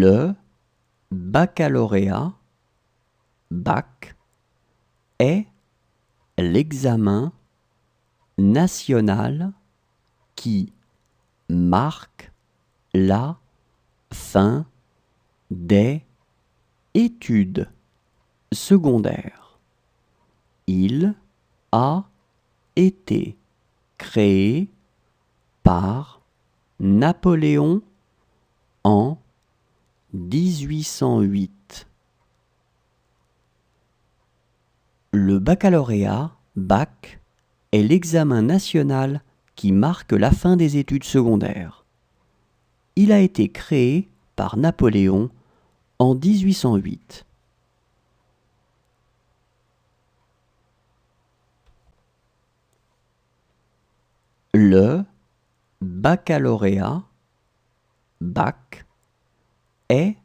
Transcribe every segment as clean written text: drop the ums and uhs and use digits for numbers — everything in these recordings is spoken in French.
Le baccalauréat, bac, est l'examen national qui marque la fin des études secondaires. Il a été créé par Napoléon en 1808. Le baccalauréat, bac, est l'examen national qui marque la fin des études secondaires. Il a été créé par Napoléon en 1808. Le baccalauréat, bac, est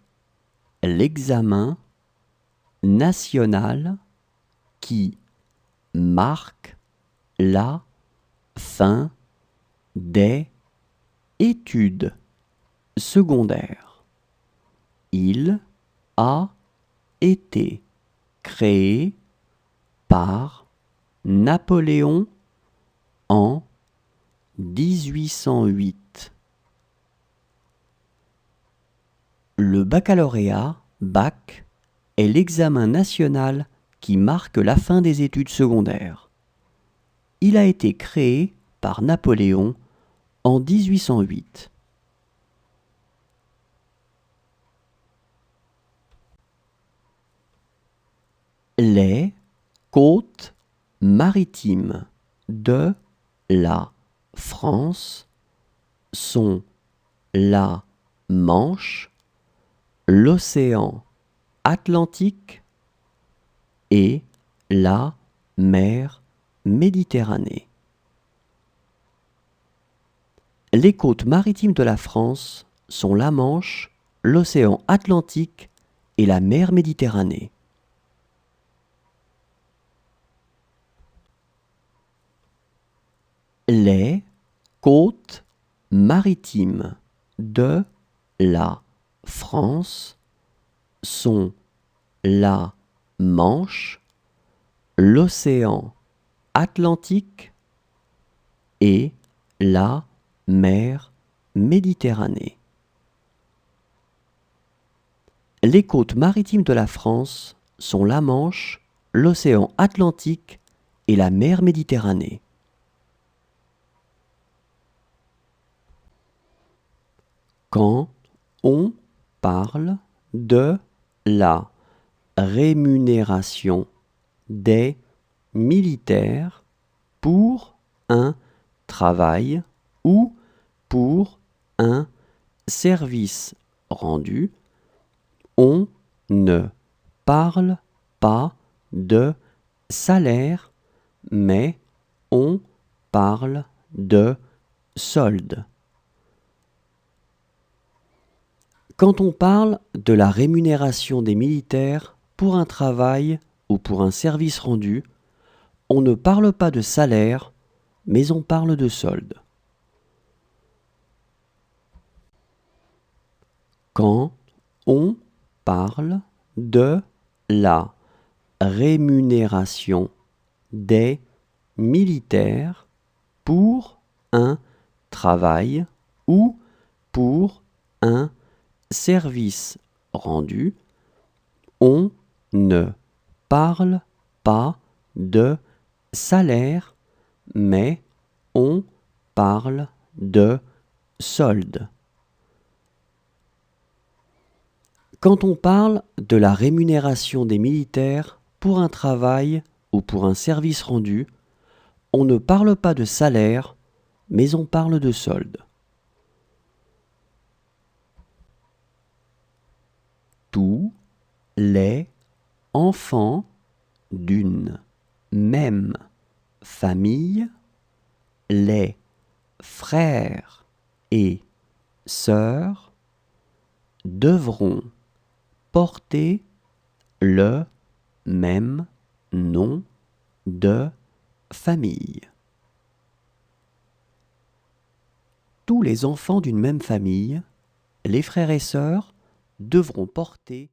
l'examen national qui marque la fin des études secondaires. Il a été créé par Napoléon en 1808. Le baccalauréat, bac, est l'examen national qui marque la fin des études secondaires. Il a été créé par Napoléon en 1808. Les côtes maritimes de la France sont la Manche, l'océan Atlantique et la mer Méditerranée. Les côtes maritimes de la France sont la Manche, l'océan Atlantique et la mer Méditerranée. Les côtes maritimes de la France sont la Manche, l'océan Atlantique et la mer Méditerranée. Les côtes maritimes de la France sont la Manche, l'océan Atlantique et la mer Méditerranée. Quand on parle de la rémunération des militaires pour un travail ou pour un service rendu, on ne parle pas de salaire, mais on parle de solde. Quand on parle de la rémunération des militaires pour un travail ou pour un service rendu, on ne parle pas de salaire, mais on parle de solde. Quand on parle de la rémunération des militaires pour un travail ou pour un service rendu, on ne parle pas de salaire, mais on parle de solde. Quand on parle de la rémunération des militaires pour un travail ou pour un service rendu, on ne parle pas de salaire, mais on parle de solde. Tous les enfants d'une même famille, les frères et sœurs, devront porter le même nom de famille. Tous les enfants d'une même famille, les frères et sœurs, devront porter